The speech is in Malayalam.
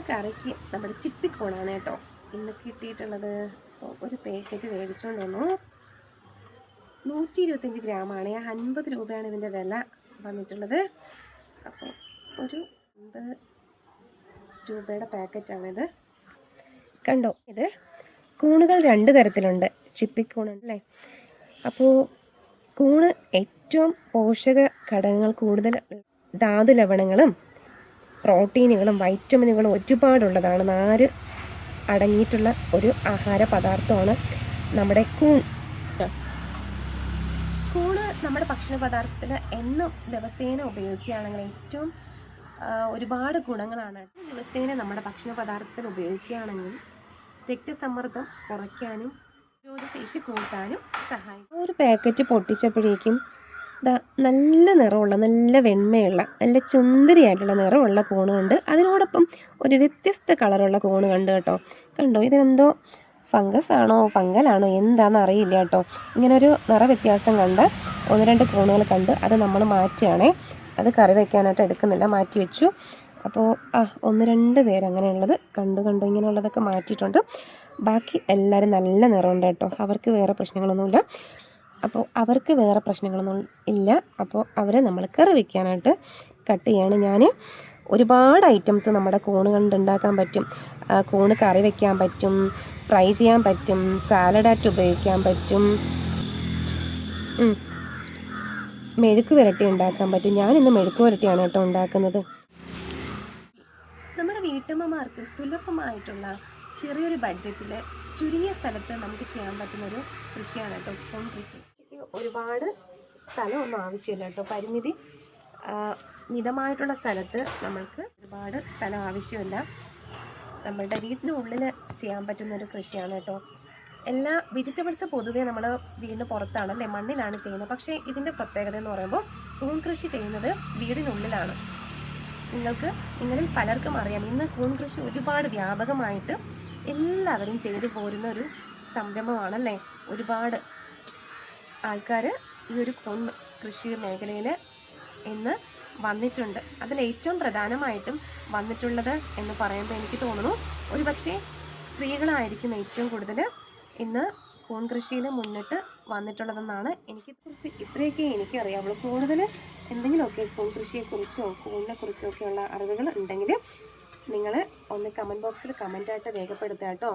കറിക്ക് നമ്മുടെ ചിപ്പിക്കോണാണ് കേട്ടോ ഇന്ന് കിട്ടിയിട്ടുള്ളത്. ഒരു പാക്കറ്റ് വേവിച്ചുകൊണ്ട് വന്നു. 125 ഗ്രാമാണ്. 50 രൂപയാണ് ഇതിൻ്റെ വില വന്നിട്ടുള്ളത്. അപ്പോൾ ഒരു 50 രൂപയുടെ പാക്കറ്റാണിത്. കണ്ടോ, ഇത് കൂണുകൾ 2 തരത്തിലുണ്ട്. ചിപ്പിക്കൂണുണ്ട് അല്ലേ. അപ്പോൾ കൂണ് ഏറ്റവും പോഷക ഘടകങ്ങൾ കൂടുതൽ, ധാതു ലവണങ്ങളും പ്രോട്ടീനുകളും വൈറ്റമിനുകളും ഒരുപാടുള്ളതാണ്. നാര് അടങ്ങിയിട്ടുള്ള ഒരു ആഹാര പദാർത്ഥമാണ് നമ്മുടെ കൂൺ. കൂണ് നമ്മുടെ ഭക്ഷണ പദാർത്ഥത്തിൽ എന്നും ദിവസേന ഉപയോഗിക്കുകയാണെങ്കിൽ ഏറ്റവും ഒരുപാട് ഗുണങ്ങളാണ്. ദിവസേന നമ്മുടെ ഭക്ഷണ പദാർത്ഥത്തിൽ ഉപയോഗിക്കുകയാണെങ്കിൽ രക്തസമ്മർദ്ദം കുറയ്ക്കാനും പ്രതിരോധശേഷി കൂട്ടാനും സഹായിക്കും. ഒരു പാക്കറ്റ് പൊട്ടിച്ചപ്പോഴേക്കും നല്ല നിറമുള്ള, നല്ല വെണ്മയുള്ള, നല്ല ചുന്ദരിയായിട്ടുള്ള നിറമുള്ള കൂണുണ്ട്. അതിനോടൊപ്പം ഒരു വ്യത്യസ്ത കളറുള്ള കൂണ് കണ്ടു കേട്ടോ. കണ്ടോ, ഇതിനെന്തോ ഫംഗസ് ആണോ ഫംഗലാണോ എന്താണെന്ന് അറിയില്ല കേട്ടോ. ഇങ്ങനൊരു നിറ വ്യത്യാസം കണ്ട് 1-2 കൂണുകൾ കണ്ട് അത് നമ്മൾ മാറ്റുകയാണേ. അത് കറി വയ്ക്കാനായിട്ട് എടുക്കുന്നില്ല, മാറ്റി വെച്ചു. അപ്പോൾ 1-2 പേര് അങ്ങനെയുള്ളത് കണ്ടു ഇങ്ങനെയുള്ളതൊക്കെ മാറ്റിയിട്ടുണ്ട്. ബാക്കി എല്ലാവരും നല്ല നിറമുണ്ട് കേട്ടോ. അവർക്ക് വേറെ പ്രശ്നങ്ങളൊന്നുമില്ല. അപ്പോൾ അവർക്ക് വേറെ പ്രശ്നങ്ങളൊന്നും ഇല്ല. അപ്പോൾ അവരെ നമ്മൾ കറി വയ്ക്കാനായിട്ട് കട്ട് ചെയ്യാണ്. ഞാൻ ഒരുപാട് ഐറ്റംസ് നമ്മുടെ കൂണ് കൊണ്ടുണ്ടാക്കാൻ പറ്റും. കൂണ് കറി വയ്ക്കാൻ പറ്റും, ഫ്രൈ ചെയ്യാൻ പറ്റും, സാലഡായിട്ട് ഉപയോഗിക്കാൻ പറ്റും, മെഴുക്ക് പുരട്ടി ഉണ്ടാക്കാൻ പറ്റും. ഞാനിന്ന് മെഴുക്ക് പുരട്ടിയാണ് കേട്ടോ ഉണ്ടാക്കുന്നത്. നമ്മുടെ വീട്ടമ്മമാർക്ക് സുലഭമായിട്ടുള്ള ചെറിയൊരു ബഡ്ജറ്റിൽ ചുരുങ്ങിയ സ്ഥലത്ത് നമുക്ക് ചെയ്യാൻ പറ്റുന്നൊരു കൃഷിയാണ് കേട്ടോ കൂൺ കൃഷി. ഒരുപാട് സ്ഥലമൊന്നും ആവശ്യമില്ല കേട്ടോ. പരിമിതി മിതമായിട്ടുള്ള സ്ഥലത്ത് നമ്മൾക്ക് ഒരുപാട് സ്ഥലം ആവശ്യമില്ല. നമ്മളുടെ വീട്ടിനുള്ളിൽ ചെയ്യാൻ പറ്റുന്നൊരു കൃഷിയാണ് കേട്ടോ. എല്ലാ വെജിറ്റബിൾസ് പൊതുവേ നമ്മൾ വീടിന് പുറത്താണല്ലേ, മണ്ണിലാണ് ചെയ്യുന്നത്. പക്ഷേ ഇതിൻ്റെ പ്രത്യേകത എന്ന് പറയുമ്പോൾ കൂൺ കൃഷി ചെയ്യുന്നത് വീടിനുള്ളിലാണ്. നിങ്ങളിൽ പലർക്കും അറിയാം, ഇന്ന് കൂൺ കൃഷി ഒരുപാട് വ്യാപകമായിട്ട് എല്ലാവരും ചെയ്തു പോരുന്ന ഒരു സംരംഭമാണല്ലേ. ഒരുപാട് ആൾക്കാർ ഈ ഒരു കൂൺ കൃഷി മേഖലയിൽ ഇന്ന് വന്നിട്ടുണ്ട്. അതിലേറ്റവും പ്രധാനമായിട്ടും വന്നിട്ടുള്ളത് എന്ന് പറയുമ്പോൾ എനിക്ക് തോന്നുന്നു ഒരുപക്ഷെ സ്ത്രീകളായിരിക്കും ഏറ്റവും കൂടുതൽ ഇന്ന് കൂൺ കൃഷിയിൽ മുന്നിട്ട് വന്നിട്ടുള്ളതെന്നാണ്. എനിക്കിതിനെക്കുറിച്ച് ഇത്രയൊക്കെ എനിക്കറിയാവുള്ളൂ. കൂടുതൽ എന്തെങ്കിലുമൊക്കെ കൂൺ കൃഷിയെക്കുറിച്ചോ കൂണിനെക്കുറിച്ചോ ഒക്കെയുള്ള അറിവുകൾ ഉണ്ടെങ്കിൽ നിങ്ങൾ ഒന്ന് കമൻറ്റ് ബോക്സിൽ കമൻറ്റായിട്ട് രേഖപ്പെടുത്തുക കേട്ടോ.